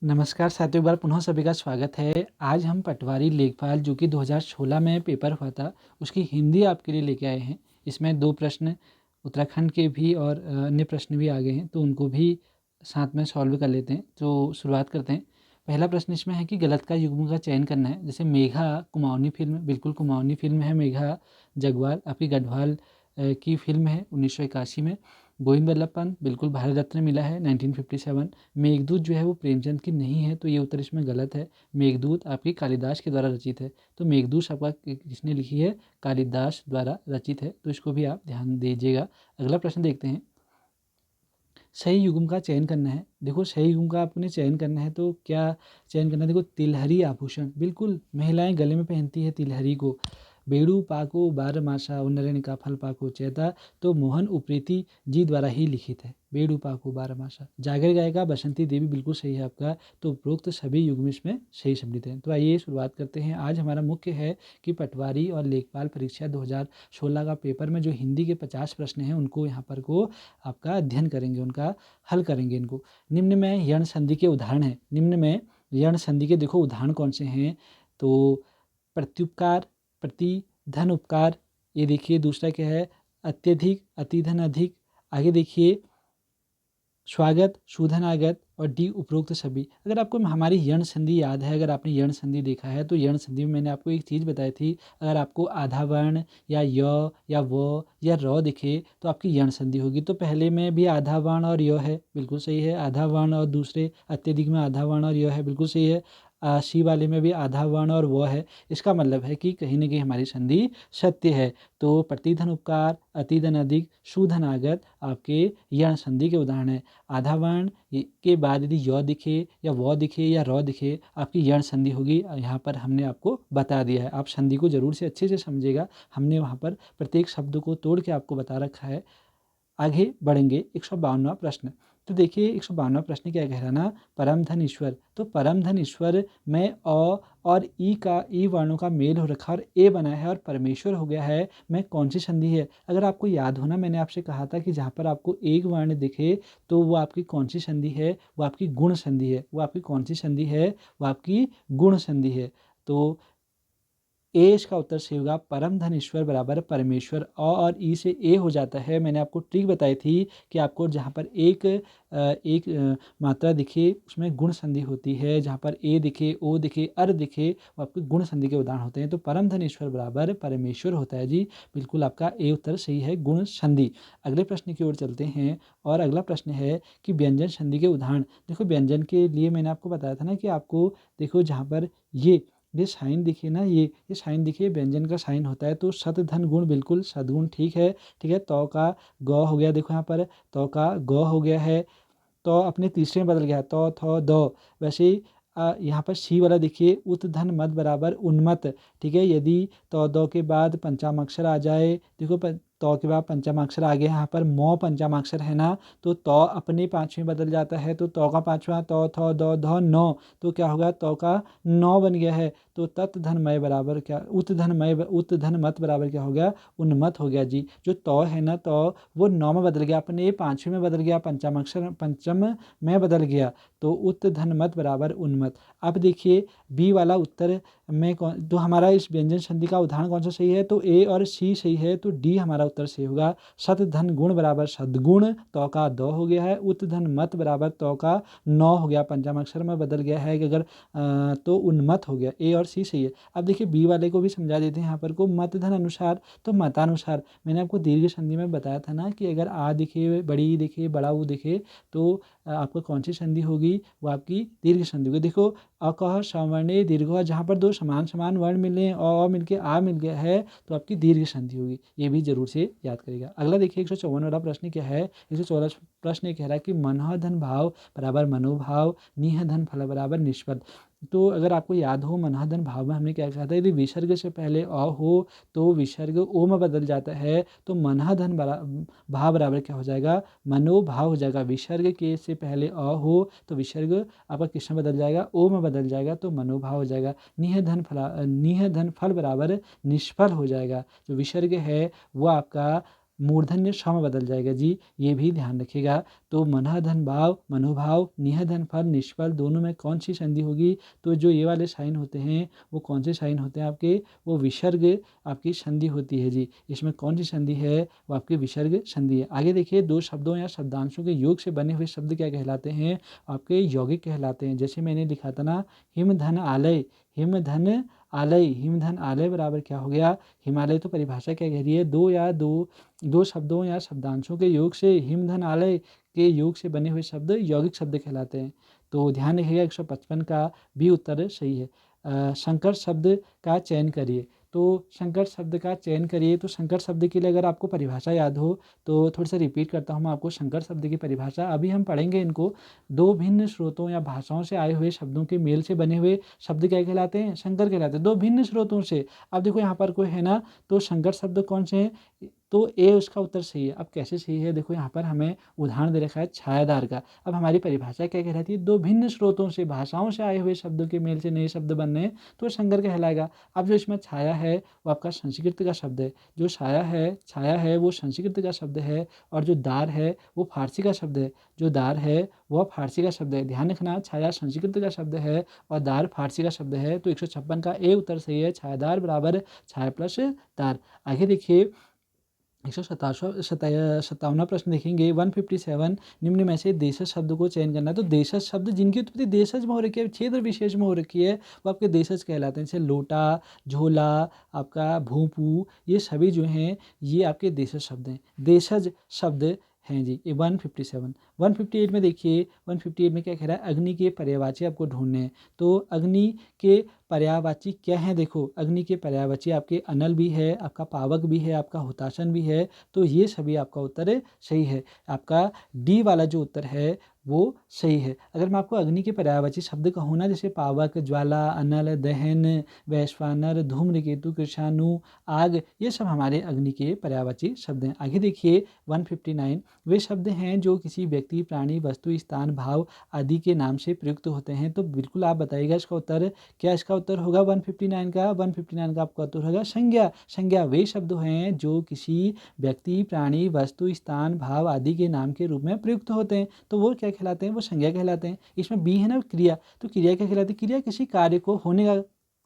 नमस्कार साथियों, एक बार पुनः सभी का स्वागत है। आज हम पटवारी लेखपाल जो कि 2016 में पेपर हुआ था, उसकी हिंदी आपके लिए लेके आए हैं। इसमें 2 प्रश्न उत्तराखंड के भी और अन्य प्रश्न भी आ गए हैं, तो उनको भी साथ में सॉल्व कर लेते हैं। तो शुरुआत करते हैं। पहला प्रश्न इसमें है कि गलत का युग्म का चयन करना है। जैसे मेघा कुमाऊनी फ़िल्म, बिल्कुल कुमाऊनी फ़िल्म है मेघा। जगवाल आपकी गढ़वाल की फ़िल्म है 1981 में। गोविंद बल्लभ पंत बिल्कुल भारत रत्न मिला है 1957। मेघदूत जो है वो प्रेमचंद की नहीं है, तो ये उत्तर इसमें गलत है। मेघदूत आपकी कालिदास के द्वारा रचित है। तो मेघदूत आपका किसने लिखी है? कालिदास द्वारा रचित है, तो इसको भी आप ध्यान दीजिएगा। अगला प्रश्न देखते हैं। सही युग्म का चयन करना है। देखो सही युग्म का आपने चयन करना है तो क्या चयन करना है? देखो तिलहरी आभूषण, बिल्कुल महिलाएं गले में पहनती है तिलहरी को। बेड़ू पाको बारहमासा उन्नयन का फल पाको चेता, तो मोहन उप्रेती जी द्वारा ही लिखित है। बेड़ू पाको बारहमासा। जागर गायिका बसंती देवी, बिल्कुल सही है आपका। तो उपरोक्त सभी युग्म इसमें सही सम्मिलित हैं। तो आइए शुरुआत करते हैं। आज हमारा मुख्य है कि पटवारी और लेखपाल परीक्षा 2016 का पेपर में जो हिंदी के 50 प्रश्न हैं उनको यहाँ पर को आपका अध्ययन करेंगे, उनका हल करेंगे इनको। निम्न में यण संधि के उदाहरण हैं। निम्न में यण संधि के देखो उदाहरण कौन से हैं? तो प्रत्युपकार, प्रति, धन उपकार, ये देखिए। दूसरा क्या है? अत्यधिक, अति धन अधिक। आगे देखिए स्वागत, शूधनागत और डी उपरोक्त सभी। अगर आपको हमारी यण संधि याद है, अगर आपने यण संधि देखा है तो यण संधि में मैंने आपको एक चीज़ बताई थी। अगर आपको आधा वर्ण या य या व या र दिखे तो आपकी यण संधि होगी। तो पहले में भी आधा वर्ण और य है, बिल्कुल सही है। आधा वर्ण और दूसरे अत्यधिक में आधा वर्ण और य है, बिल्कुल सही है। सी वाले में भी आधा वर्ण और वो है। इसका मतलब है कि कहीं ना कहीं हमारी संधि सत्य है। तो प्रतिधन उपकार, अतिधन अधिक, शूधनागत आपके यण संधि के उदाहरण है। आधा वर्ण के बाद यदि य दिखे या वो दिखे या र दिखे, आपकी यण संधि होगी। यहाँ पर हमने आपको बता दिया है। आप संधि को जरूर से अच्छे से समझिएगा। हमने वहाँ पर प्रत्येक शब्द को तोड़ के आपको बता रखा है। आगे बढ़ेंगे। 152वां प्रश्न। तो देखिए 152वां प्रश्न क्या कह रहा ना, परम धन ईश्वर। तो परम धन ईश्वर में अ और ई वर्णों का मेल हो रखा और ए बना है और परमेश्वर हो गया है, में कौन सी संधि है? अगर आपको याद हो ना, मैंने आपसे कहा था कि जहाँ पर आपको एक वर्ण दिखे तो वो आपकी कौन सी संधि है? वो आपकी गुण संधि है। वो आपकी कौन सी संधि है? वो आपकी गुण संधि है। तो ए इसका उत्तर सही होगा। परम धन ईश्वर बराबर परमेश्वर। अ और ई से ए हो जाता है। मैंने आपको ट्रिक बताई थी कि आपको जहाँ पर एक मात्रा दिखे उसमें गुण संधि होती है। जहाँ पर ए दिखे, ओ दिखे, अर दिखे, वो आपके गुण संधि के उदाहरण होते हैं। तो परम धन ईश्वर बराबर परमेश्वर होता है जी। बिल्कुल आपका ए उत्तर सही है, गुण संधि। अगले प्रश्न की ओर चलते हैं और अगला प्रश्न है कि व्यंजन संधि के उदाहरण। देखो व्यंजन के लिए मैंने आपको बताया था ना कि आपको देखो जहाँ पर ये साइन दिखे ना, ये साइन दिखे, व्यंजन का साइन होता है। तो सत धन गुण, बिल्कुल सदगुण ठीक है। ठीक है। तो का ग हो गया। देखो यहाँ पर तो का ग हो गया है। तो अपने तीसरे में बदल गया तो थ दो। वैसे ही यहाँ पर सी वाला देखिए, उत धन मत बराबर उन्मत। ठीक है। यदि तो दो के बाद पंचमाक्षर आ जाए, देखो तो के बाद पंचमाक्षर आ गया। यहाँ पर मो पंचमाक्षर है ना, तो अपने पांचवें बदल जाता है। तो का पांचवा तो थ दो ध नौ, तो क्या होगा? तो का नौ बन गया है। तो तत् धनमय बराबर क्या? उत धन मत बराबर क्या हो गया? उन्मत हो गया जी। जो तो है ना, तो वो नौ में बदल गया, अपने पांचवें में बदल गया, पंचम में बदल गया। तो उत धन मत बराबर उन्मत। अब देखिए बी वाला उत्तर में कौन, तो हमारा इस व्यंजन संधि का उदाहरण कौन सा सही है? तो ए और सी सही है। तो डी हमारा उत्तर सही होगा। सत धन गुण बराबर सदगुण, तो का दो हो गया है। उत धन मत बराबर तो का नौ हो गया, पंचमाक्षर में बदल गया है कि अगर तो उन्मत हो गया। ए और सी सही है। अब देखिए बी वाले को भी समझा देते हैं। यहाँ पर को मत धन अनुसार, तो मतानुसार। मैंने आपको दीर्घ संधि में बताया था ना कि अगर आ दिखे, बड़ी ई दिखे, बड़ा ऊ दिखे, तो आपको कौन सी संधि होगी? वो आपकी दीर्घ संधि होगी। देखो अकह सवर्णे दीर्घ, जहाँ पर दो समान समान वर्ण मिले, अ मिलके आ मिल गया है, तो आपकी दीर्घ संधि होगी। ये भी जरूर से याद करेगा। अगला देखिए 154 वाला प्रश्न क्या है? 114 प्रश्न ये कह रहा है कि मनः धन भाव बराबर मनोभाव, निह धन फल बराबर निष्फल। तो अगर आपको याद हो, मनः धन भाव में हमने क्या कहा था? यदि विसर्ग से पहले अ हो तो विसर्ग ओ में बदल जाता है। तो मनः धन भाव बराबर क्या हो जाएगा? मनोभाव हो जाएगा। विसर्ग के से पहले अ हो तो विसर्ग आपका किस में बदल जाएगा? ओ में बदल जाएगा, तो मनोभाव हो जाएगा। निह धन फल बराबर निष्फल हो जाएगा। जो विसर्ग है वो आपका मूर्धन्य ष में बदल जाएगा जी, ये भी ध्यान रखिएगा। तो मनः धन भाव, मनोभाव, निह धन फल, निष्फल, दोनों में कौन सी संधि होगी? तो जो ये वाले साइन होते हैं वो कौन से साइन होते हैं आपके? वो विसर्ग आपकी संधि होती है जी। इसमें कौन सी संधि है? वो आपकी विसर्ग संधि है। आगे देखिए, दो शब्दों या शब्दांशों के योग से बने हुए शब्द क्या कहलाते हैं? आपके यौगिक कहलाते हैं। जैसे मैंने लिखा था ना, हिम धन आलय, हिम धन आलय, हिम धन आलय बराबर क्या हो गया? हिमालय। तो परिभाषा क्या कह रही है? दो शब्दों या शब्दांशों के योग से, हिम धन आलय के योग से बने हुए शब्द यौगिक शब्द कहलाते हैं। तो ध्यान रखिएगा, 155 का भी उत्तर सही है। संकर शब्द का चयन करिए। तो संकर शब्द का चयन करिए, तो संकर शब्द के लिए अगर आपको परिभाषा याद हो तो थोड़ा सा रिपीट करता हूँ मैं आपको संकर शब्द की परिभाषा। अभी हम पढ़ेंगे इनको। दो भिन्न स्रोतों या भाषाओं से आए हुए शब्दों के मेल से बने हुए शब्द क्या कहलाते हैं? संकर कहलाते हैं। दो भिन्न स्रोतों से। अब देखो यहाँ पर कोई है ना, तो संकर शब्द कौन से हैं? तो ए उसका उत्तर सही है। अब कैसे सही है? देखो यहाँ पर हमें उदाहरण दे रखा है छायादार का। अब हमारी परिभाषा क्या कहलाती है? दो भिन्न स्रोतों से, भाषाओं से आए हुए शब्दों के मेल से नए शब्द बनने हैं तो संकर कहलाएगा। अब जो इसमें छाया है वो आपका संस्कृत का शब्द है। जो छाया है वो संस्कृत का शब्द है, और जो दार है वो फारसी का शब्द है। जो दार है वह फारसी का शब्द है। ध्यान रखना, छाया संस्कृत का शब्द है और दार फारसी का शब्द है। तो 156 का ए उत्तर सही है। छायादार बराबर छाया प्लस दार। आगे देखिए, 157वां प्रश्न देखेंगे। 157, निम्न में से देशज शब्द को चयन करना है। तो देशज शब्द जिनकी उत्पत्ति देशज में हो रखी है, क्षेत्र विशेष में हो रखी है, वो आपके देशज कहलाते हैं। जैसे लोटा, झोला, आपका भोंपू, ये सभी जो हैं ये आपके देशज शब्द हैं, देशज शब्द हैं जी। ये 157। 158 में देखिए, 158 में क्या कह रहा है? अग्नि के पर्यायवाची आपको ढूंढने हैं। तो अग्नि के पर्यायवाची क्या है? देखो, अग्नि के पर्यायवाची आपके अनल भी है, आपका पावक भी है, आपका हुताशन भी है। तो ये सभी आपका उत्तर सही है। आपका डी वाला जो उत्तर है वो सही है। अगर मैं आपको अग्नि के पर्यायवाची शब्द कहूँ ना, जैसे पावक, ज्वाला, अनल, दहन, वैश्वानर, धूम्रकेतु, कृषाणु, आग, ये सब हमारे अग्नि के पर्यायवाची शब्द हैं। आगे देखिए 159, वे शब्द हैं जो किसी व्यक्ति, प्राणी, वस्तु, स्थान, भाव आदि के नाम से प्रयुक्त होते हैं। तो बिल्कुल आप बताइएगा इसका उत्तर। क्या इसका उत्तर होगा 159 का? 159 का आपका उत्तर होगा संज्ञा। संज्ञा वे शब्द हैं जो किसी व्यक्ति, प्राणी, वस्तु, स्थान, भाव आदि के नाम के रूप में प्रयुक्त होते हैं। तो वो क्या कहलाते हैं? वो संज्ञा कहलाते हैं। इसमें बी है ना क्रिया, तो क्रिया क्या कहलाती है? क्रिया किसी कार्य को होने का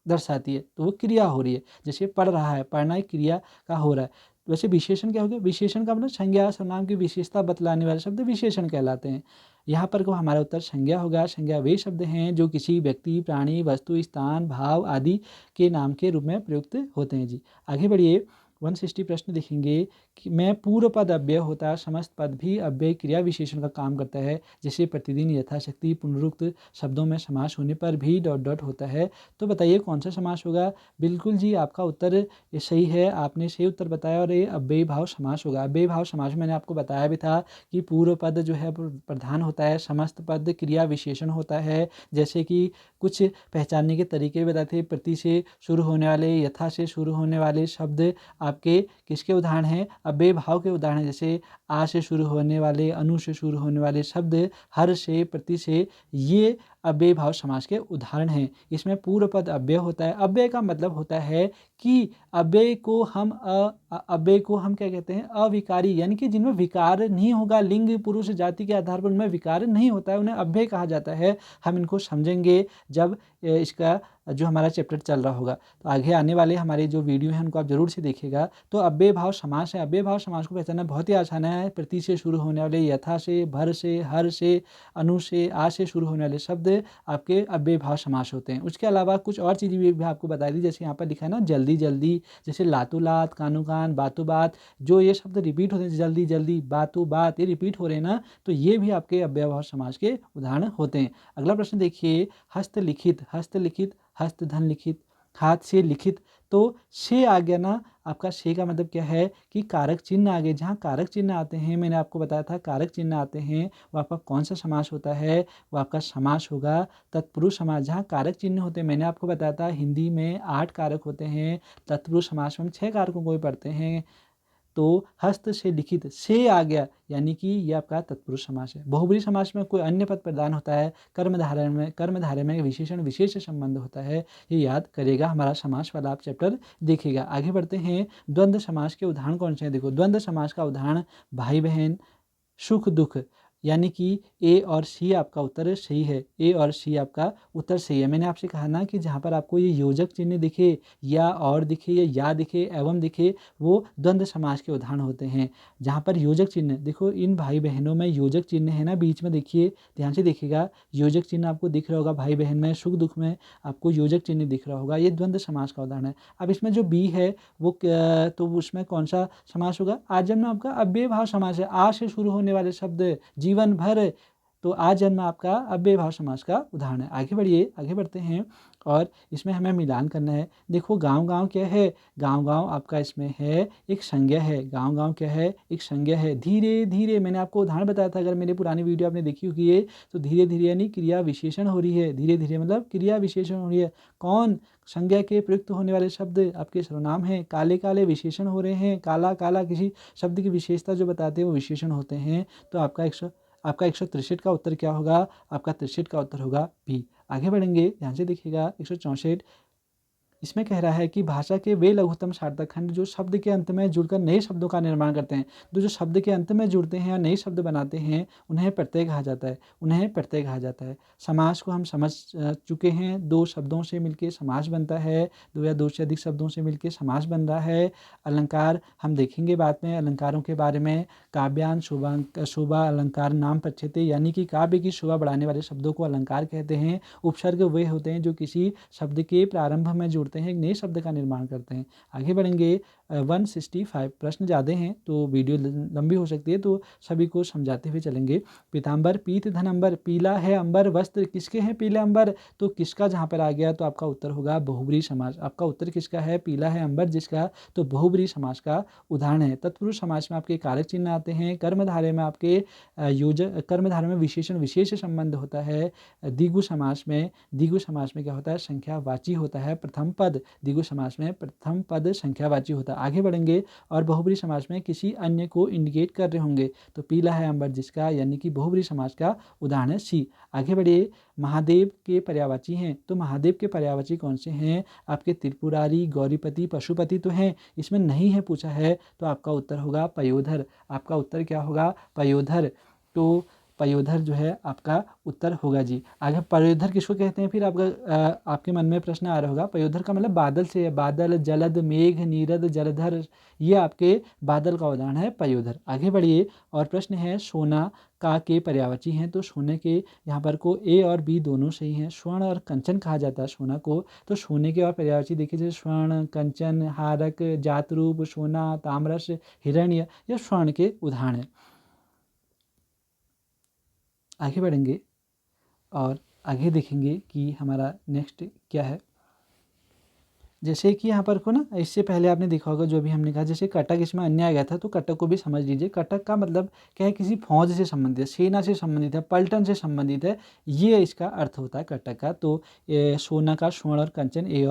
दर्शाती है, तो वो क्रिया हो रही है। जैसे पढ़ रहा है, पढ़ना एक क्रिया का हो रहा है। वैसे विशेषण क्या हो गया? विशेषण का मतलब संज्ञा, सर्वनाम की विशेषता बतलाने वाले शब्द विशेषण कहलाते हैं। यहाँ पर को हमारा उत्तर संज्ञा होगा। संज्ञा वे शब्द हैं जो किसी व्यक्ति, प्राणी, वस्तु, स्थान, भाव आदि के नाम के रूप में प्रयुक्त होते हैं जी। आगे बढ़िए, 160 प्रश्न देखेंगे कि मैं पूर्व पद अव्यय होता है, समस्त पद भी अव्यय क्रिया विशेषण का काम करता है। जैसे प्रतिदिन, यथाशक्ति, पुनरुक्त शब्दों में समास होने पर भी डॉट डॉट होता है। तो बताइए कौन सा समास होगा? बिल्कुल जी, आपका उत्तर ये सही है, आपने सही उत्तर बताया, और ये अव्यय भाव समास होगा। अव्यय भाव समास में मैंने आपको बताया भी था कि पूर्व पद जो है प्रधान होता है, समस्त पद क्रिया विशेषण होता है। जैसे कि कुछ पहचानने के तरीके बताए थे। प्रति से शुरू होने वाले, यथा से शुरू होने वाले शब्द आपके किसके उदाहरण हैं? अव्यय भाव के उदाहरण। जैसे आ से शुरू होने वाले, अनु से शुरू होने वाले शब्द, हर से, प्रति से, ये अव्यय भाव समास के उदाहरण हैं। इसमें पूर्व पद अव्यय होता है। अव्यय का मतलब होता है कि अव्यय को हम क्या कहते हैं? अविकारी, यानी कि जिनमें विकार नहीं होगा, लिंग, पुरुष, जाति के आधार पर उनमें विकार नहीं होता है, उन्हें अव्यय कहा जाता है। हम इनको समझेंगे जब इसका जो हमारा चैप्टर चल रहा होगा। तो आगे आने वाले हमारे जो वीडियो हैं उनको आप जरूर से देखिएगा। तो अव्यय भाव समास है। अव्यय भाव समास को पहचानना बहुत ही आसान है। प्रति से शुरू होने वाले, यथा से, भर से, हर से, अनु से, आ से शुरू होने वाले शब्द आपके अव्यय भाव समास होते हैं। उसके अलावा कुछ और चीज़ें भी आपको बता दी, जैसे यहाँ पर लिखा है ना जल्दी जल्दी, जैसे लातू लात, कानू कान, बातों बात, जो ये शब्द रिपीट होते हैं, जल्दी जल्दी, बातों बात, ये रिपीट हो रहे हैं ना, तो ये भी आपके अव्यय भाव समास के उदाहरण होते हैं। अगला प्रश्न देखिए, हस्तलिखित, हस्तलिखित, हस्त धन लिखित, हाथ से लिखित। तो से आ गया ना, आपका से का मतलब क्या है कि कारक चिन्ह आ गए। जहाँ कारक चिन्ह आते हैं, मैंने आपको बताया था कारक चिन्ह आते हैं, वो आपका कौन सा समास होता है? वो आपका समास होगा तत्पुरुष समास। जहाँ कारक चिन्ह होते हैं, मैंने आपको बताया था हिंदी में 8 कारक होते हैं, तत्पुरुष समास में हम 6 कारकों को भी पढ़ते हैं। तो हस्त से लिखित से आ गया, यानी कि ये आपका तत्पुरुष समास है। बहुब्रीहि समास में कोई अन्य पद प्रदान होता है, कर्मधारय में विशेषण विशेष संबंध होता है, ये याद करेगा। हमारा समास वाला आप चैप्टर देखिएगा। आगे बढ़ते हैं। द्वंद्व समास के उदाहरण कौन से हैं? देखो, द्वंद्व समास का उदाहरण भाई बहन, सुख दुख, यानी कि ए और सी आपका उत्तर सही है। ए और सी आपका उत्तर सही है। मैंने आपसे कहा ना कि जहाँ पर आपको ये योजक चिन्ह दिखे या और दिखे या दिखे एवं दिखे, वो द्वंद्व समास के उदाहरण होते हैं। जहाँ पर योजक चिन्ह, देखो इन भाई बहनों में योजक चिन्ह है ना बीच में, देखिए ध्यान से देखिएगा, योजक चिन्ह आपको दिख रहा होगा। भाई बहन में, सुख दुख में आपको योजक चिन्ह दिख रहा होगा। ये द्वंद्व समास का उदाहरण है। अब इसमें जो बी है वो तो उसमें कौन सा समास होगा? आजन्म में आपका अव्यय भाव समास है। आ से शुरू होने वाले शब्द जीवन भर, तो आजन्म आपका अव्यय भाव समास का उदाहरण है। आगे बढ़िए, आगे बढ़ते हैं और इसमें हमें मिलान करना है। देखो गांव गांव क्या है? गांव गांव आपका इसमें है एक संज्ञा है। गांव गांव क्या है? एक संज्ञा है। धीरे धीरे, मैंने आपको उदाहरण बताया था, अगर मेरी पुरानी वीडियो आपने देखी होगी ये, तो धीरे धीरे यानी क्रिया विशेषण हो रही है। धीरे धीरे मतलब क्रिया विशेषण हो रही है। कौन? संज्ञा के प्रयुक्त होने वाले शब्द आपके सर्वनाम हैं। काले काले विशेषण हो रहे हैं। काला काला किसी शब्द की विशेषता जो बताते हैं वो विशेषण होते हैं। तो आपका 163 का उत्तर क्या होगा? आपका 63 का उत्तर होगा बी। आगे बढ़ेंगे, ध्यान से देखिएगा। 164 इसमें कह रहा है कि भाषा के वे लघुत्तम सार्थक खंड जो शब्द के अंत में जुड़कर नए शब्दों का निर्माण करते हैं। जो शब्द के अंत में जुड़ते हैं या नए शब्द बनाते हैं, उन्हें प्रत्यय कहा जाता है। उन्हें प्रत्यय कहा जाता है। समास को हम समझ चुके हैं। दो शब्दों से मिलकर समास बनता है, दो या दो से अधिक शब्दों से मिलकर समास बन रहा है। अलंकार हम देखेंगे बाद में, अलंकारों के बारे में। काव्यान शोभा अलंकार नाम पश्यते, यानी कि काव्य की शोभा बढ़ाने वाले शब्दों को अलंकार कहते हैं। उपसर्ग वे होते हैं जो किसी शब्द के प्रारंभ में जुड़ते हैं, एक नए शब्द का निर्माण करते हैं। आगे बढ़ेंगे। 165 प्रश्न ज़्यादा हैं तो वीडियो लंबी हो सकती है, तो सभी को समझाते हुए चलेंगे। पीताम्बर पीत धन अंबर, पीला है अंबर वस्त्र किसके हैं पीले अंबर? तो किसका जहाँ पर आ गया तो आपका उत्तर होगा बहुब्रीहि समास। आपका उत्तर किसका है? पीला है अंबर जिसका, तो बहुब्रीहि समास का उदाहरण है। तत्पुरुष समास में आपके कारक चिन्ह आते हैं। कर्मधारय में आपके कर्मधारय में विशेषण विशेष संबंध होता है। द्विगु समास में क्या होता है? संख्यावाची होता है। प्रथम पद द्विगु समास में प्रथम पद संख्यावाची होता है। आगे बढ़ेंगे और बहुब्रीहि समास में किसी अन्य को इंडिकेट कर रहे होंगे, तो पीला है अंबर जिसका, यानी कि बहुब्रीहि समास का उदाहरण है सी। आगे बढ़िए। महादेव के पर्यायवाची हैं, तो महादेव के पर्यायवाची कौन से हैं? आपके त्रिपुरारी, गौरीपति, पशुपति तो हैं, इसमें नहीं है पूछा है, तो आपका उत्तर होगा पयोधर। आपका उत्तर क्या होगा? पयोधर। तो पयोधर जो है आपका उत्तर होगा जी। आगे पयोधर किसको कहते हैं? फिर आपके मन में प्रश्न आ रहा होगा, पयोधर का मतलब बादल से है। बादल, जलद, मेघ, नीरद, जलधर, ये आपके बादल का उदाहरण है पयोधर। आगे बढ़िए और प्रश्न है सोना का के पर्यायवाची हैं, तो सोने के यहाँ पर को ए और बी दोनों सही हैं। स्वर्ण और कंचन कहा जाता है सोना को, तो सोने के और पर्यायवाची देखिए जैसे स्वर्ण, कंचन, हारक, जातरूप, सोना, ताम्रस, हिरण्य, यह स्वर्ण के उदाहरण है। आगे बढ़ेंगे और आगे देखेंगे कि हमारा नेक्स्ट क्या है। जैसे कि यहाँ पर को ना, इससे पहले आपने देखा होगा जो भी हमने कहा, जैसे कटक इसमें अन्य आ गया था, तो कटक को भी समझ लीजिए। कटक का मतलब क्या है? किसी फौज से संबंधित है, सेना से संबंधित है, पलटन से संबंधित है, ये इसका अर्थ होता है कटक का। तो सोना का स्वर्ण और कंचन ए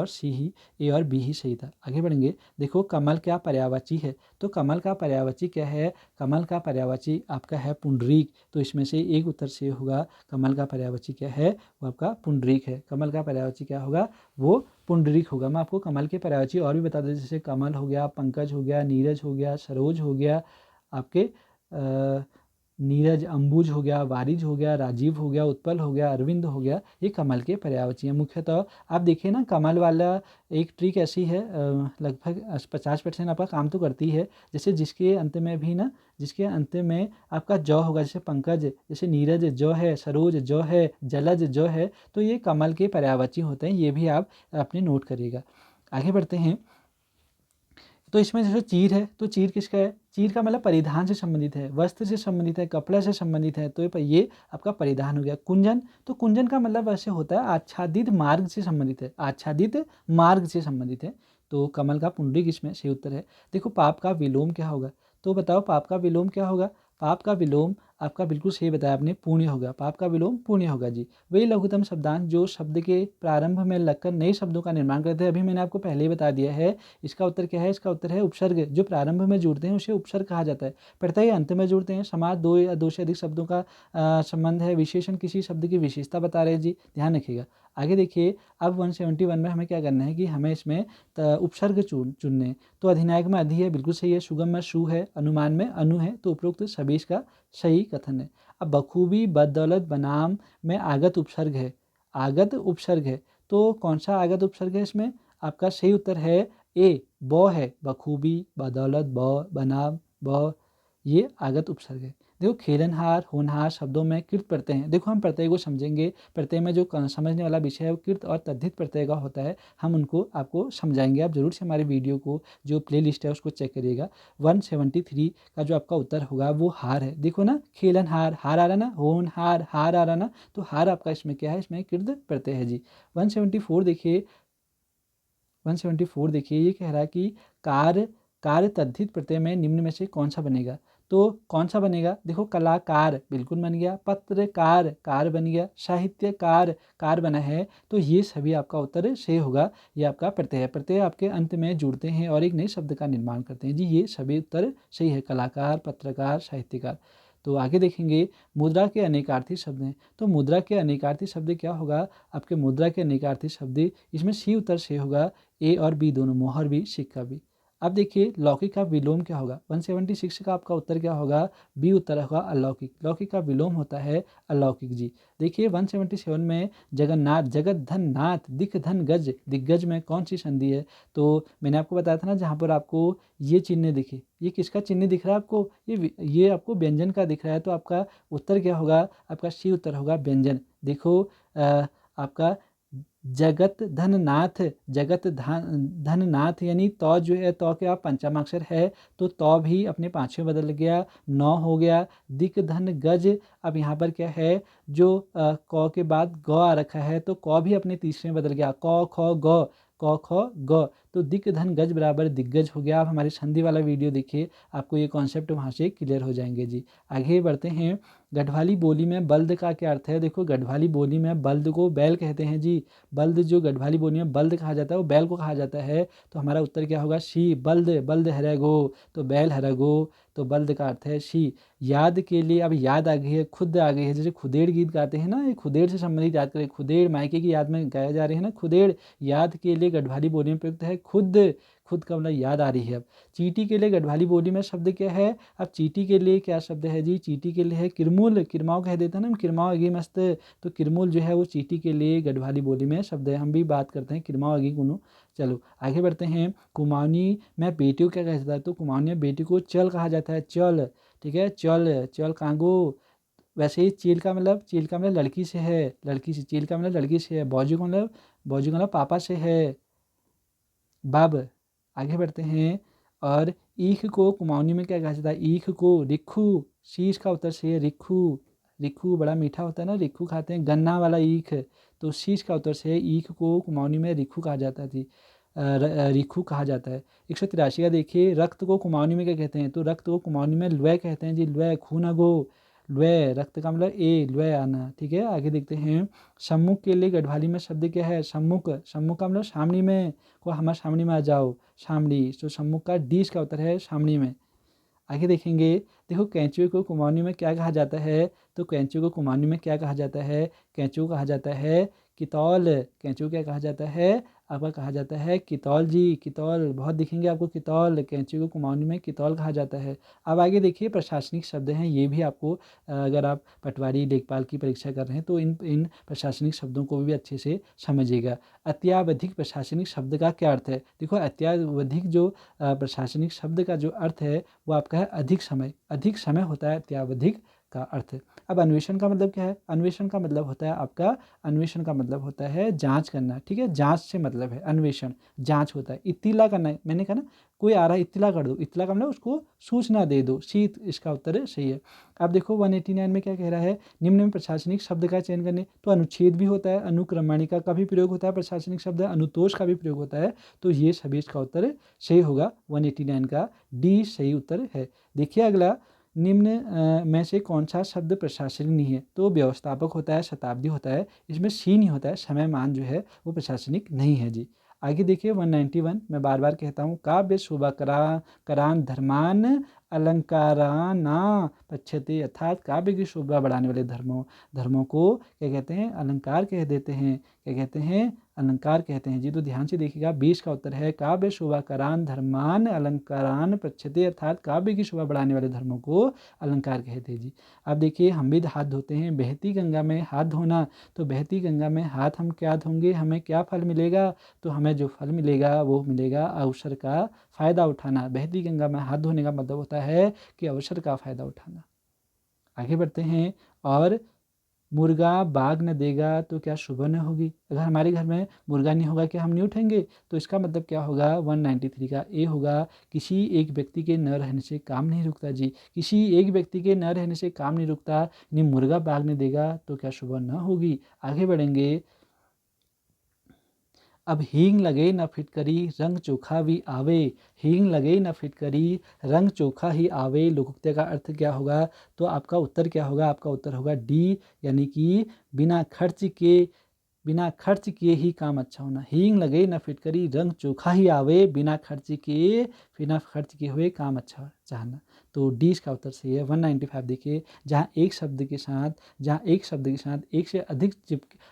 और बी ही सही था। आगे बढ़ेंगे। देखो कमल क्या पर्यायवाची है? तो कमल का पर्यायवाची क्या है? कमल का पर्यायवाची आपका है पुंडरीक, तो इसमें से एक उत्तर से होगा। कमल का पर्यायवाची क्या है? वो आपका पुंडरीक है। कमल का पर्यायवाची क्या होगा? वो पुंडरीक होगा। मैं आपको कमल के पर्यायवाची और भी बता दूं, जैसे कमल हो गया, पंकज हो गया, नीरज हो गया, सरोज हो गया, आपके नीरज, अंबुज हो गया, वारिज हो गया, राजीव हो गया, उत्पल हो गया, अरविंद हो गया, ये कमल के पर्यायवाची हैं। मुख्यतः आप देखिए ना, कमल वाला एक ट्रिक ऐसी है, लगभग 50% आपका काम तो करती है। जैसे जिसके अंत में भी ना, जिसके अंत में आपका ज होगा, जैसे पंकज, जैसे नीरज ज है, सरोज ज है, जलज ज है, तो ये कमल के पर्यायवाची होते हैं। ये भी आप अपने नोट करिएगा। आगे बढ़ते हैं। तो इसमें जैसे चीर है, तो चीर किसका है? चीर का मतलब परिधान से संबंधित है, वस्त्र से संबंधित है, कपड़ा से संबंधित है, तो ये आपका परिधान हो गया। कुंजन, तो कुंजन का मतलब वैसे होता है आच्छादित मार्ग से संबंधित है, आच्छादित मार्ग से संबंधित है, तो कमल का पुंडरीक इसमें सही उत्तर है। देखो पाप का विलोम क्या होगा? तो बताओ पाप का विलोम क्या होगा? पाप का विलोम आपका बिल्कुल सही बताया आपने, पुण्य होगा, पाप का विलोम पुण्य होगा जी। वही लघुतम शब्दांश जो शब्द के प्रारंभ में लगकर नए शब्दों का निर्माण करते हैं। अभी मैंने आपको पहले ही बता दिया है। इसका उत्तर क्या है? इसका उत्तर है उपसर्ग। जो प्रारंभ में जुड़ते हैं उसे उपसर्ग कहा जाता है। प्रत्यय अंत में जुड़ते हैं। समास दो या दो से अधिक शब्दों का संबंध है। विशेषण किसी शब्द की विशेषता बता रहे हैं जी, ध्यान रखिएगा। आगे देखिए, अब 171 में हमें क्या करना है कि हमें इसमें उपसर्ग चुनने। तो अधिनायक में अधि है, बिल्कुल सही है। सुगम में सु है, अनुमान में अनु है, तो उपरोक्त सभी इसका सही कथन है। अब बखूबी, बदौलत, बनाम में आगत उपसर्ग है। आगत उपसर्ग है, तो कौन सा आगत उपसर्ग है इसमें? आपका सही उत्तर है ए, ब है। बखूबी, बदौलत, ब, बनाम, ब, ये आगत उपसर्ग है। देखो, खेलनहार, होनहार शब्दों में कृत प्रत्यय हैं। देखो, हम प्रत्यय को समझेंगे। प्रत्यय में जो समझने वाला विषय है वो कृत और तद्धित प्रत्यय का होता है। हम उनको आपको समझाएंगे। आप जरूर से हमारे वीडियो को जो प्लेलिस्ट है उसको चेक करिएगा। 173 का जो आपका उत्तर होगा वो हार है। देखो ना, खेलनहार, हार आ रहा ना, होनहार, हार आ रहा ना, तो हार आपका इसमें क्या है? इसमें कृत प्रत्यय है जी। 174 देखिए, 174 देखिए, ये कह रहा है कि कार्य कार्य तद्धित प्रत्यय में निम्न में से कौन सा बनेगा? तो कौन सा बनेगा? देखो, कलाकार बिल्कुल बन गया, पत्रकार कार बन गया, साहित्यकार कार बना है, तो ये सभी आपका उत्तर सही होगा। ये आपका प्रत्यय है। प्रत्यय आपके अंत में जुड़ते हैं और एक नए शब्द का निर्माण करते हैं जी। ये सभी उत्तर सही है, कलाकार, पत्रकार, साहित्यकार। तो आगे देखेंगे, मुद्रा के अनेकार्थी शब्द हैं। तो मुद्रा के अनेकार्थी शब्द क्या होगा? आपके मुद्रा के अनेकार्थी शब्द, इसमें सी उत्तर सही होगा। ए और बी दोनों, मोहर भी, सिक्का भी। अब देखिए, लौकिक का विलोम क्या होगा? 176 का आपका उत्तर क्या होगा? बी उत्तर होगा, अलौकिक। लौकिक का विलोम होता है अलौकिक जी। देखिए, 177 में जगन्नाथ, जगत धन नाथ, दिख धन गज, दिग्गज में कौन सी संधि है? तो मैंने आपको बताया था ना, जहाँ पर आपको ये चिन्ह दिखे, ये किसका चिन्ह दिख रहा है आपको? ये आपको व्यंजन का दिख रहा है। तो आपका उत्तर क्या होगा? आपका सी उत्तर होगा, व्यंजन। देखो, आपका जगत धननाथ, जगत धननाथ, यानी तौ जो है, तौ के आप पंचमाक्षर है, तो तौ भी अपने पाँचवें बदल गया, 9 हो गया। दिक धन गज, अब यहाँ पर क्या है, जो क के बाद ग आ रखा है, तो क भी अपने तीसरे में बदल गया, क ख ग, क ख ग, तो दिक धन गज बराबर दिग्गज हो गया। आप हमारे संधि वाला वीडियो देखिए, आपको ये कॉन्सेप्ट वहाँ से क्लियर हो जाएंगे जी। आगे बढ़ते हैं, गढ़वाली बोली में बल्द का क्या अर्थ है? देखो, गढ़वाली बोली में बल्द को बैल कहते हैं जी। बल्द जो गढ़वाली बोली में बल्द कहा जाता है वो बैल को कहा जाता है। तो हमारा उत्तर क्या होगा? सी, बल्द, बल्द हरेगो, तो बैल हरेगो, तो बल्द का अर्थ है सी। याद के लिए, अब याद आ गई है, खुद आ गई है। जैसे खुदेड़ गीत गाते हैं ना, ये खुदेड़ से संबंधित याद करें, खुदेड़ मायके की याद में गाया जा रहे हैं ना, खुदेड़। याद के लिए गढ़वाली बोली में प्रयुक्त है खुद, खुद का मतलब याद आ रही है। अब चींटी के लिए गढ़वाली बोली में शब्द क्या है? अब चींटी के लिए क्या शब्द है जी? चींटी के लिए है किरमुल, किरमाओ कह देते हैं ना, किरमाओ अगी मस्त, तो किरमुल जो है वो चींटी के लिए गढ़वाली बोली में शब्द है। हम भी बात करते हैं किरमाओ अगी गुनो। चलो आगे बढ़ते हैं, कुमाऊनी में बेटी को क्या कहा जाता है? तो कुमाऊनी में बेटी को चल कहा जाता है, चल, ठीक है, चल, चल कांगो। वैसे ही चील का मतलब, चील का मतलब लड़की से है, लड़की से, चील का मतलब लड़की से है। बौजू का मतलब, बौजू का मतलब पापा से है, बब। आगे बढ़ते हैं, और ईख को कुमाऊनी में क्या कहा जाता है? ईख को रिक्खू, शीश का उत्तर से है रिक्खू। रिक्खू बड़ा मीठा होता है ना, रिक्खू खाते हैं, गन्ना वाला ईख, तो शीश का उत्तर से है ईख को कुमाऊनी में रिक्खू कहा जाता है जी। रिक्खू कहा जाता है। 183 का देखिए, रक्त को कुमाऊनी में क्या कहते हैं? तो रक्त को कुमाऊनी में लुए कहते हैं जी, लुए, खून अगो, लुए, रक्त का मतलब ए, लुए आना, ठीक है। आगे देखते हैं, सम्मुख के लिए गढ़वाली में शब्द क्या है? सम्मुख, सम्मुख का मतलब सामने में, को हमारे सामने में आ जाओ, सामने, तो सम्मुख का डीश का उत्तर है सामने में। आगे देखेंगे, देखो, कैंचुए को कुमाऊनी में क्या कहा जाता है? तो कैंचुए को कुमाऊनी में क्या कहा जाता है? कैंचुए को कहा जाता है कितौल। कैंचुए को क्या कहा जाता है? आपका कहा जाता है कितौल जी, कितौल, बहुत दिखेंगे आपको कितौल। कैंचुए को कुमाऊनी में कितौल कहा जाता है। अब आगे देखिए, प्रशासनिक शब्द हैं, ये भी आपको अगर आप पटवारी लेखपाल की परीक्षा कर रहे हैं तो इन प्रशासनिक शब्दों को भी अच्छे से समझिएगा। अत्यावधिक प्रशासनिक शब्द का क्या अर्थ है? देखो, अत्यावधिक जो प्रशासनिक शब्द का जो अर्थ है वो आपका है अधिक समय, अधिक समय होता है अत्यावधिक का अर्थ। अब अन्वेषण का मतलब क्या है? अन्वेषण का मतलब होता है आपका, अन्वेषण का मतलब होता है जांच करना, ठीक है, जांच से मतलब है अन्वेषण, जांच होता है। इत्तिला करना, मैंने कहा ना, कोई आ रहा है इत्तिला कर दो, इत्तिला का मतलब उसको सूचना दे दो, शीत, इसका उत्तर सही है। अब देखो 189 में क्या कह रहा है? निम्न में प्रशासनिक शब्द का चयन करने, तो अनुच्छेद भी होता है, अनुक्रमणिका का भी प्रयोग होता है, प्रशासनिक शब्द अनुतोष का भी प्रयोग होता है, तो ये सभी इसका उत्तर सही होगा। 189 का डी सही उत्तर है। देखिए अगला, निम्न में से कौन सा शब्द प्रशासनिक नहीं है? तो व्यवस्थापक होता है, शताब्दी होता है, इसमें सी नहीं होता है, समय मान जो है वो प्रशासनिक नहीं है जी। आगे देखिए 191, मैं बार बार कहता हूँ, काव्य शोभा करान धर्मान अलंकाराना पश्यते, अर्थात काव्य की शोभा बढ़ाने वाले धर्मों को क्या कहते हैं? अलंकार कह देते हैं। क्या कहते हैं? अलंकार कहते हैं जी। तो ध्यान से देखिएगा, 20 का उत्तर है काव्य शोभा करान धर्मान अलंकारान पश्यते, अर्थात काव्य की शोभा बढ़ाने वाले धर्मों को अलंकार कहते हैं जी। अब देखिए, हम भी हाथ धोते हैं, बहती गंगा में हाथ धोना, तो बहती गंगा में हाथ हम क्या धोंगे, हमें क्या फल मिलेगा? तो हमें जो फल मिलेगा वो मिलेगा अवसर का फ़ायदा उठाना। बहती गंगा में हाथ धोने का मतलब होता है कि अवसर का फ़ायदा उठाना। आगे बढ़ते हैं, और मुर्गा बाग न देगा तो क्या सुबह न होगी? अगर हमारे घर में मुर्गा नहीं होगा क्या हम नहीं उठेंगे? तो इसका मतलब क्या होगा? 193 का ए होगा, किसी एक व्यक्ति के न रहने से काम नहीं रुकता जी। किसी एक व्यक्ति के न रहने से काम नहीं रुकता, यानी मुर्गा बाग न देगा तो क्या सुबह न होगी? आगे बढ़ेंगे, अब हींग लगे न फिटकरी रंग चोखा भी आवे। हींग लगे न फिटकरी रंग चोखा ही आवे, लोकोक्ति का अर्थ क्या होगा? तो आपका उत्तर क्या होगा? आपका उत्तर होगा डी, यानी कि बिना खर्च किए ही काम अच्छा होना। हींग लगे न फिटकरी रंग चोखा ही आवे, बिना खर्च किए हुए काम अच्छा चाहना। तो डी इसका उत्तर सही है। 195 देखिए, जहाँ एक शब्द के साथ एक से अधिक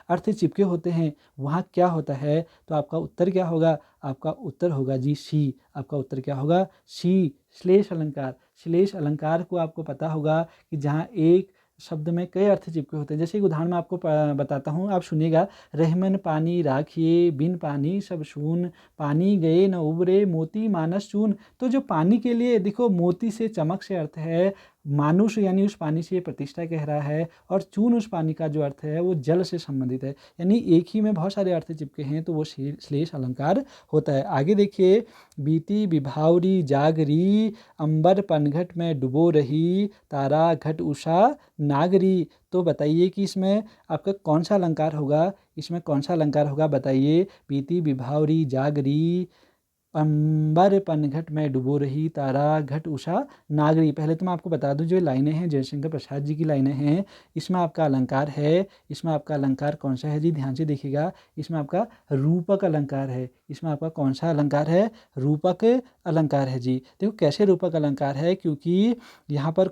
अर्थ चिपके होते हैं, वहाँ क्या होता है? तो आपका उत्तर क्या होगा? आपका उत्तर होगा जी सी। आपका उत्तर क्या होगा? सी, श्लेष अलंकार। श्लेष अलंकार को आपको पता होगा कि जहाँ एक शब्द में कई अर्थ चिपके होते हैं। जैसे एक उदाहरण मैं आपको बताता हूँ, आप सुनिएगा। रहमन पानी राखिए, बिन पानी सब शून, पानी गए न उबरे, मोती मानस चून। तो जो पानी के लिए देखो, मोती से चमक से अर्थ है, मानुष यानी उस पानी से प्रतिष्ठा कह रहा है, और चून उस पानी का जो अर्थ है वो जल से संबंधित है, यानी एक ही में बहुत सारे अर्थ चिपके हैं, तो वो श्लेष अलंकार होता है। आगे देखिए, बीती विभावरी जागरी, अंबर पनघट में डुबो रही, तारा घट उषा नागरी। तो बताइए कि इसमें आपका कौन सा अलंकार होगा? इसमें कौन सा अलंकार होगा बताइए? बीती विभावरी जागरी, अंबर पनघट में डुबो रही, तारा घट उषा नागरी। पहले तो मैं आपको बता दूं, जो लाइनें हैं जयशंकर प्रसाद जी की लाइनें हैं, इसमें आपका अलंकार है। इसमें आपका अलंकार कौन सा है जी? ध्यान से देखिएगा, इसमें आपका रूपक अलंकार है। इसमें आपका कौन सा अलंकार है? रूपक अलंकार है जी। देखो कैसे रूपक अलंकार है, क्योंकि यहाँ पर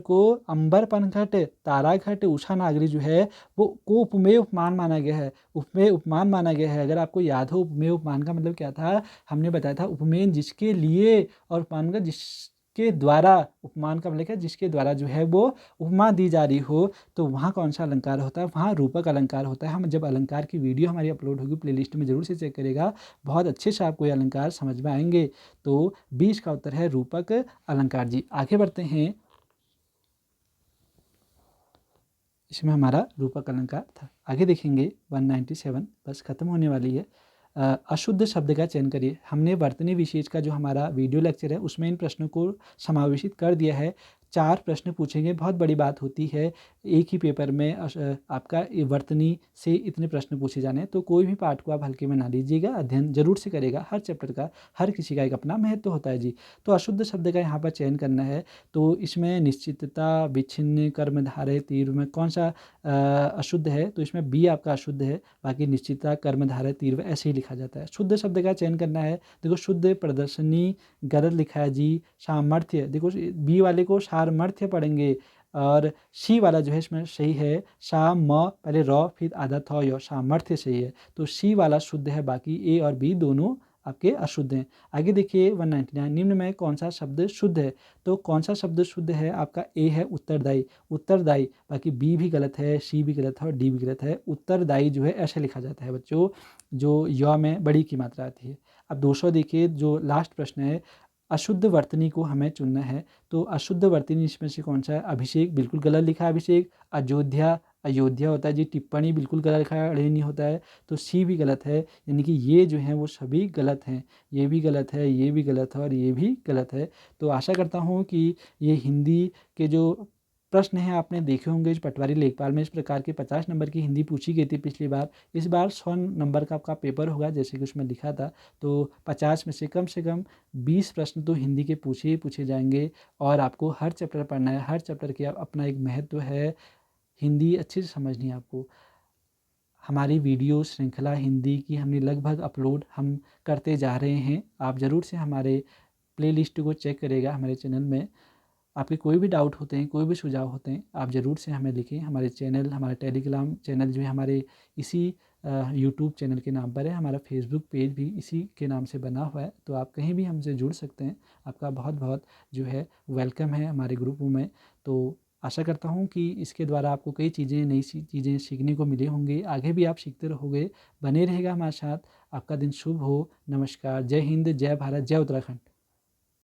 को अंबर पनघट, तारा घट, उषा नागरी जो है वो को उपमेय उपमान माना गया है। उपमेय उपमान माना गया है। अगर आपको याद हो, उपमेय उपमान का मतलब क्या था? हमने बताया था उपमेय जिसके लिए, और उपमान का जिसके द्वारा। उपमान का मतलब क्या? जिसके द्वारा जो है वो उपमा दी जा रही हो, तो वहाँ कौन सा अलंकार होता है? वहाँ रूपक अलंकार होता है। हम जब अलंकार की वीडियो हमारी अपलोड होगी प्लेलिस्ट में, जरूर से चेक करेगा, बहुत अच्छे से आपको ये अलंकार समझ में आएंगे। तो 20 का उत्तर है रूपक अलंकार जी। आगे बढ़ते हैं, इसमें हमारा रूपक अलंकार था। आगे देखेंगे 197, बस खत्म होने वाली है। अशुद्ध शब्द का चयन करिए। हमने वर्तनी विशेष का जो हमारा वीडियो लेक्चर है उसमें इन प्रश्नों को समावेशित कर दिया है। 4 प्रश्न पूछेंगे, बहुत बड़ी बात होती है एक ही पेपर में आपका वर्तनी से इतने प्रश्न पूछे जाने हैं। तो कोई भी पार्ट को आप हल्के में ना लीजिएगा, अध्ययन जरूर से करेगा। हर चैप्टर का, हर किसी का एक अपना महत्व होता है जी। तो अशुद्ध शब्द का यहाँ पर चयन करना है। तो इसमें निश्चितता, विच्छिन्न, कर्मधारय, तीव्र में कौन सा अशुद्ध है? तो इसमें बी आपका अशुद्ध है। बाकी निश्चितता, कर्मधारय, तीव्र ऐसे ही लिखा जाता है। शुद्ध शब्द का चयन करना है। देखो, शुद्ध प्रदर्शनी गलत लिखा है जी। सामर्थ्य, देखो बी वाले को सामर्थ्य पढ़ेंगे, और सी वाला जो है इसमें सही है। सा म पहले र फिर आधा थ य, सामर्थ्य सही है। तो सी वाला शुद्ध है, बाकी ए और बी दोनों आपके अशुद्ध हैं। आगे देखिए 199, निम्न में कौन सा शब्द शुद्ध है? तो कौन सा शब्द शुद्ध है? आपका ए है उत्तरदायी। उत्तरदायी, बाकी बी भी गलत है, सी भी गलत है, और डी भी गलत है। उत्तरदायी जो है ऐसे लिखा जाता है बच्चों, जो य में बड़ी की मात्रा आती है। अब 200 देखिए, जो लास्ट प्रश्न है, अशुद्ध वर्तनी को हमें चुनना है। तो अशुद्ध वर्तनी इसमें से कौन सा है? अभिषेक, बिल्कुल गलत लिखा है अभिषेक। अयोध्या, अयोध्या होता है जी। टिप्पणी, बिल्कुल गलत लिखा है, अड़ेनी होता है। तो सी भी गलत है, यानी कि ये जो हैं वो सभी गलत हैं। ये भी गलत है, ये भी गलत है, और ये भी गलत है। तो आशा करता हूँ कि ये हिंदी के जो प्रश्न हैं आपने देखे होंगे जो पटवारी लेखपाल में इस प्रकार के 50 नंबर की हिंदी पूछी गई थी पिछली बार। इस बार 100 नंबर का आपका पेपर होगा जैसे कि उसमें लिखा था। तो 50 में से कम 20 प्रश्न तो हिंदी के पूछे ही पूछे जाएंगे और आपको हर चैप्टर पढ़ना है। हर चैप्टर की अपना एक महत्व है। हिंदी अच्छे से समझनी है आपको। हमारी वीडियो श्रृंखला हिंदी की हमने लगभग अपलोड हम करते जा रहे हैं। आप ज़रूर से हमारे प्लेलिस्ट को चेक करेगा हमारे चैनल में। आपके कोई भी डाउट होते हैं, कोई भी सुझाव होते हैं, आप ज़रूर से हमें लिखें। हमारे चैनल, हमारा टेलीग्राम चैनल जो है हमारे इसी यूट्यूब चैनल के नाम पर है। हमारा फेसबुक पेज भी इसी के नाम से बना हुआ है। तो आप कहीं भी हमसे जुड़ सकते हैं। आपका बहुत बहुत जो है वेलकम है हमारे ग्रुप में। तो आशा करता हूँ कि इसके द्वारा आपको कई चीज़ें, नई चीज़ें सीखने को मिले होंगे। आगे भी आप सीखते रहोगे, बने रहेगा हमारे साथ। आपका दिन शुभ हो। नमस्कार। जय हिंद, जय भारत, जय उत्तराखंड।